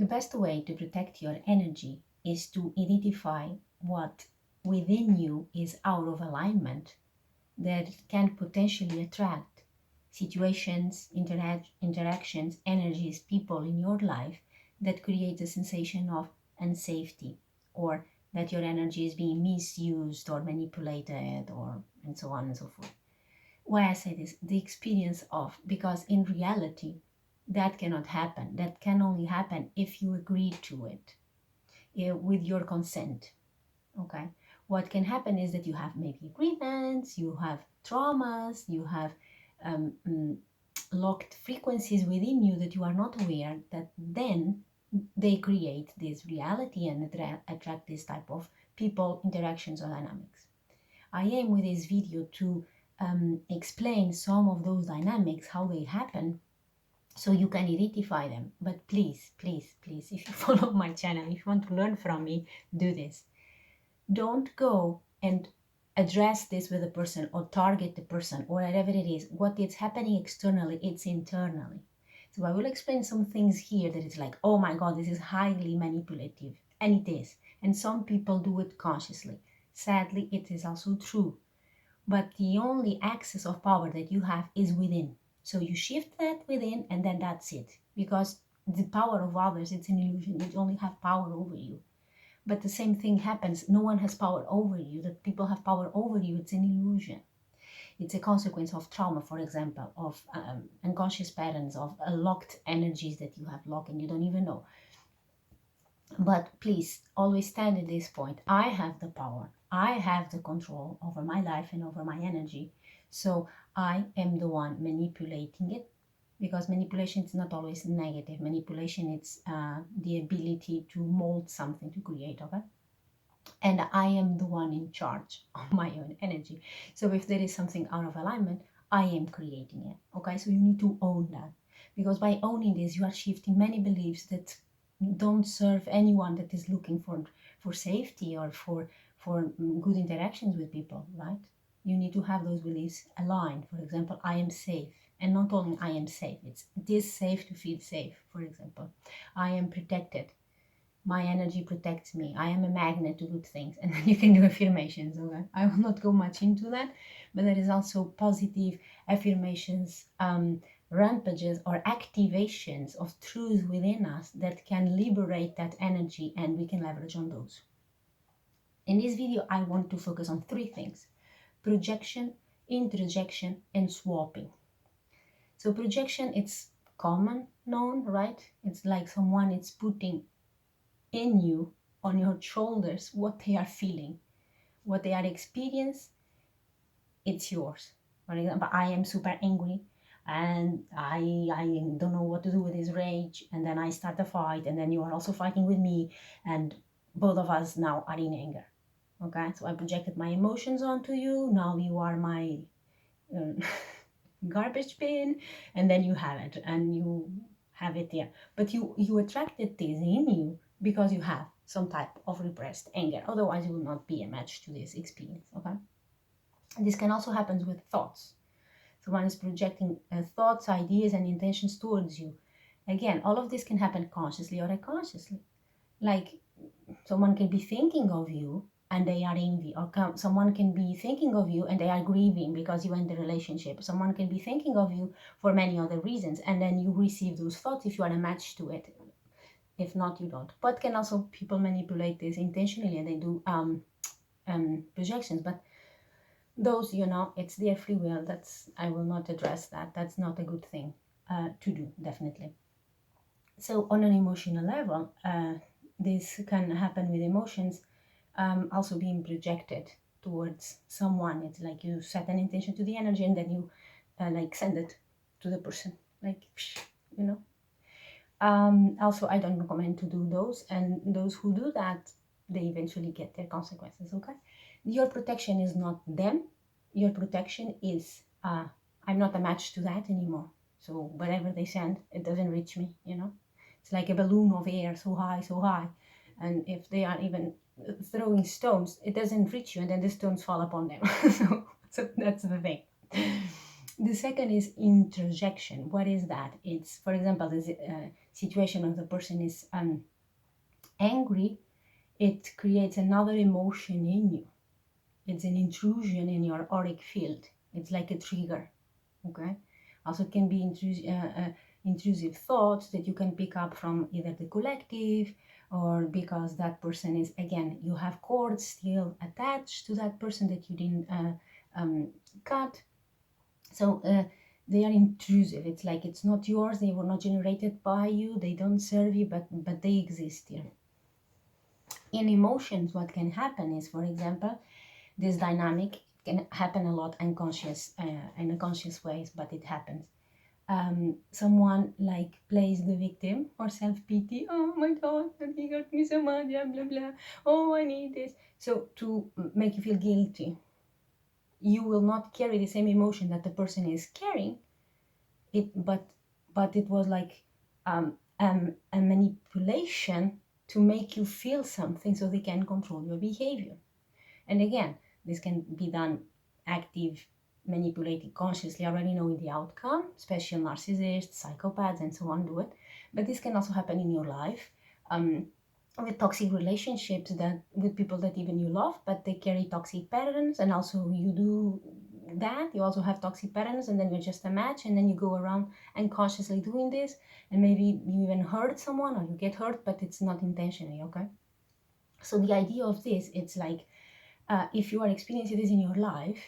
The best way to protect your energy is to identify what within you is out of alignment that can potentially attract situations, interactions, energies, people in your life that create a sensation of unsafety, or that your energy is being misused or manipulated, or and so on and so forth. Why I say this, the experience of, because in reality, that cannot happen. That can only happen if you agree to it, with your consent. Okay, what can happen is that you have maybe agreements, you have traumas, you have um, mm, locked frequencies within you that you are not aware, that then they create this reality and attract this type of people, interactions, or dynamics. I aim with this video to explain some of those dynamics, how they happen, so you can identify them. But please, please, please, if you follow my channel, if you want to learn from me, do this. Don't go and address this with a person or target the person or whatever it is. What is happening externally, it's internally. So I will explain some things here that it's like, oh my God, this is highly manipulative. And it is. And some people do it consciously. Sadly, it is also true. But the only access of power that you have is within. So you shift that within, and then that's it. Because the power of others, it's an illusion. They only have power over you. But the same thing happens. No one has power over you. That people have power over you, it's an illusion. It's a consequence of trauma, for example, of unconscious patterns, of locked energies that you have locked and you don't even know. But please always stand at this point. I have the power. I have the control over my life and over my energy. So I am the one manipulating it, because manipulation is not always negative. Manipulation is the ability to mold something, to create, okay? And I am the one in charge of my own energy. So if there is something out of alignment, I am creating it, okay? So you need to own that, because by owning this, you are shifting many beliefs that don't serve anyone that is looking for safety or for good interactions with people, right? You need to have those beliefs aligned. For example, I am safe. And not only I am safe, it is safe to feel safe. For example, I am protected. My energy protects me. I am a magnet to good things. And then you can do affirmations. Okay? I will not go much into that, but there is also positive affirmations, rampages or activations of truth within us that can liberate that energy, and we can leverage on those. In this video, I want to focus on three things: projection, introjection, and swapping. So projection, it's common, known, right? It's like someone is putting in you, on your shoulders, what they are feeling, what they are experiencing. It's yours. For example, I am super angry and I don't know what to do with this rage, and then I start a fight, and then you are also fighting with me, and both of us now are in anger. Okay, so I projected my emotions onto you. Now you are my um, garbage bin, and then you have it, and you have it there. But you attracted this in you because you have some type of repressed anger. Otherwise, you will not be a match to this experience. Okay. And this can also happen with thoughts. So one is projecting thoughts, ideas, and intentions towards you. Again, all of this can happen consciously or unconsciously. Like someone can be thinking of you and they are envy, or someone can be thinking of you and they are grieving because you end the relationship. Someone can be thinking of you for many other reasons, and then you receive those thoughts if you are a match to it. If not, you don't. But can also people manipulate this intentionally, and they do projections. But those, it's their free will. I will not address that. That's not a good thing to do, definitely. So on an emotional level, this can happen with emotions also being projected towards someone. It's like you set an intention to the energy, and then you like send it to the person, like, you know. Also, I don't recommend to do those, and those who do that, they eventually get their consequences. Okay, your protection is not them. Your protection is I'm not a match to that anymore. So whatever they send, it doesn't reach me. It's like a balloon of air, so high, and if they are even throwing stones, it doesn't reach you, and then the stones fall upon them. so that's the thing. The second is interjection. What is that? It's, for example, this situation of the person is angry, it creates another emotion in you. It's an intrusion in your auric field. It's like a trigger. Okay. Also, it can be intrusive thoughts that you can pick up from either the collective, or because that person is, again, you have cords still attached to that person that you didn't cut. So they are intrusive. It's like it's not yours. They were not generated by you. They don't serve you, but they exist here. In emotions, what can happen is, for example, this dynamic can happen a lot unconscious, in unconscious ways, but it happens. Someone like plays the victim or self-pity. Oh my God, he hurt me so much, blah, blah, blah. Oh, I need this. So to make you feel guilty, you will not carry the same emotion that the person is carrying. But it was like a manipulation to make you feel something so they can control your behavior. And again, this can be done active, manipulated consciously, already knowing the outcome. Special narcissists, psychopaths, and so on do it. But this can also happen in your life, with toxic relationships, that with people that even you love, but they carry toxic patterns, and also you do that. You also have toxic patterns, and then you're just a match, and then you go around unconsciously doing this, and maybe you even hurt someone or you get hurt, but it's not intentionally. Okay. So the idea of this, it's like, if you are experiencing this in your life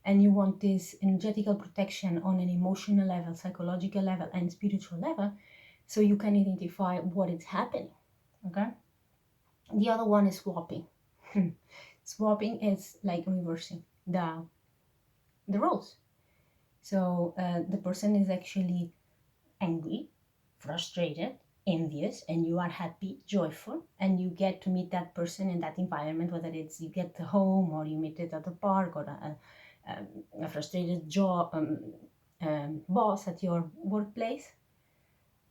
and you want this energetical protection on an emotional level, psychological level, and spiritual level, so you can identify what is happening. Okay. The other one is swapping. Swapping is like reversing the roles. So the person is actually angry, frustrated, envious, and you are happy, joyful, and you get to meet that person in that environment, whether it's you get to home or you meet it at the park, or a frustrated boss at your workplace.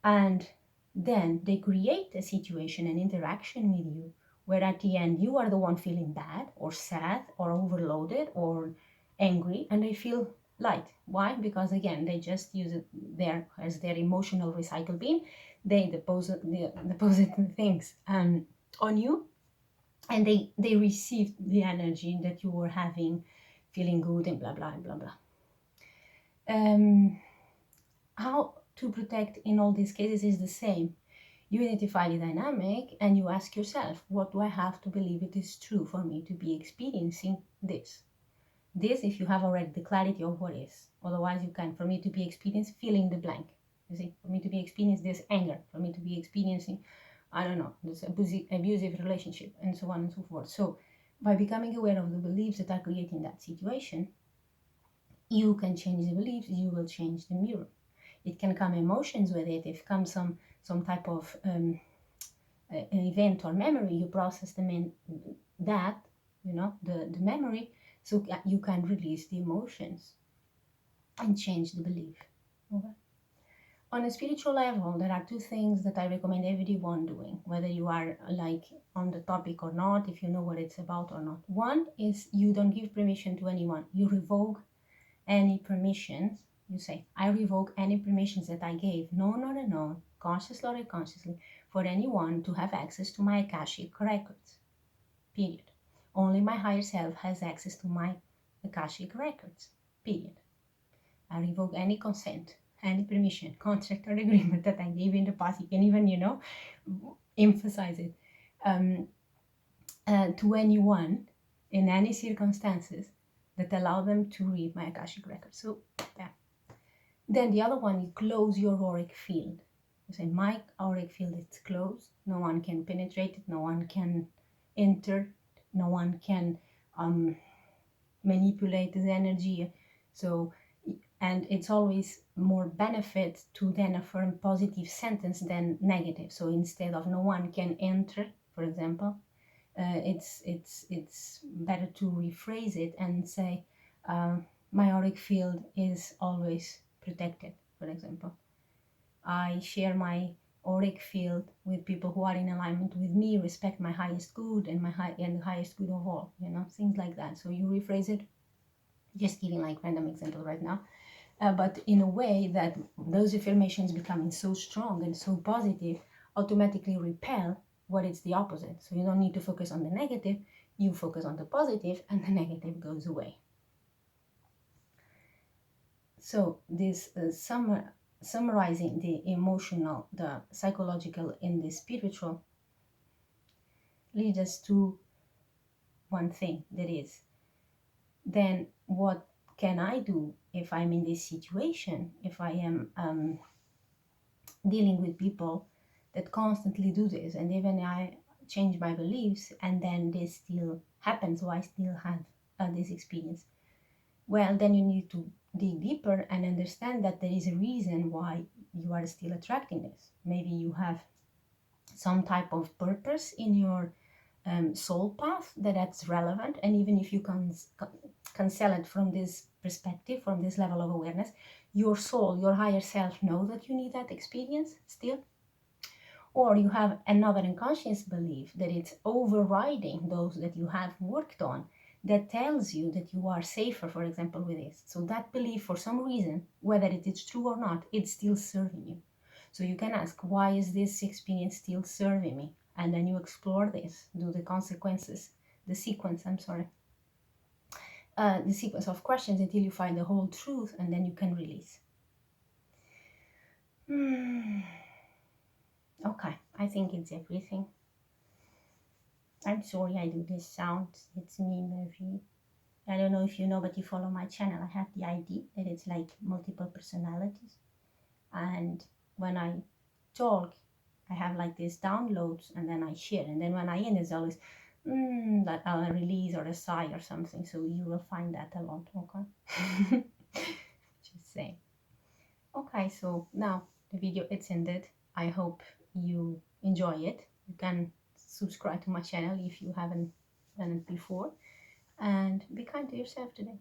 And then they create a situation, an interaction with you, where at the end you are the one feeling bad or sad or overloaded or angry, and they feel light. Why? Because again, they just use it there as their emotional recycle bin. They deposit the things on you, and they receive the energy that you were having, feeling good, and blah blah blah blah. How to protect in all these cases is the same. You identify the dynamic and you ask yourself, what do I have to believe it is true for me to be experiencing this? This, if you have already the clarity of what is. Otherwise, you can, for me to be experiencing, fill in the blank. You see, for me to be experiencing this anger, for me to be experiencing, I don't know, this abusive relationship, and so on and so forth. So, by becoming aware of the beliefs that are creating that situation, you can change the beliefs, you will change the mirror. It can come emotions with it. If comes some type of an event or memory, you process them in that, the memory, so you can release the emotions and change the belief. Okay. On a spiritual level, there are two things that I recommend everyone doing, whether you are like on the topic or not, if you know what it's about or not. One is you don't give permission to anyone. You revoke any permissions. You say, I revoke any permissions that I gave, known or unknown, consciously or unconsciously, for anyone to have access to my Akashic records. Period. Only my higher self has access to my Akashic records. Period. I revoke any consent, any permission, contract, or agreement that I gave in the past. You can even, emphasize it to anyone in any circumstances that allow them to read my Akashic records. So, yeah. Then the other one, you close your auric field. You say, my auric field is closed. No one can penetrate it. No one can enter. No one can manipulate the energy. So, and it's always more benefit to then affirm positive sentence than negative. So instead of no one can enter, for example, it's better to rephrase it and say, my auric field is always protected, for example. I share my auric field with people who are in alignment with me, respect my highest good and the highest good of all, things like that. So you rephrase it, just giving like random example right now. but in a way that those affirmations becoming so strong and so positive automatically repel what is the opposite. So you don't need to focus on the negative, you focus on the positive, and the negative goes away. So this summarizing the emotional, the psychological, and the spiritual leads us to one thing, that is, then what can I do if I'm in this situation, if I am dealing with people that constantly do this, and even I change my beliefs and then this still happens, so I still have this experience. Well, then you need to dig deeper and understand that there is a reason why you are still attracting this. Maybe you have some type of purpose in your soul path that's relevant, and even if you can sell it from this perspective, from this level of awareness, your soul, your higher self knows that you need that experience still. Or you have another unconscious belief that it's overriding those that you have worked on, that tells you that you are safer, for example, with this. So that belief, for some reason, whether it is true or not, it's still serving you. So you can ask, why is this experience still serving me? And then you explore this, do the consequences, the sequence, the sequence of questions until you find the whole truth, and then you can release. Okay, I think it's everything. I'm sorry I do this sound. It's me, Mary. I don't know if you know, but you follow my channel. I have the idea that it's like multiple personalities. And when I talk, I have like these downloads and then I share. And then when I end, it's always like a release or a sigh or something. So you will find that a lot, okay? Just saying. Okay, so now the video it's ended. I hope you enjoy it. You can subscribe to my channel if you haven't done it before, and be kind to yourself today.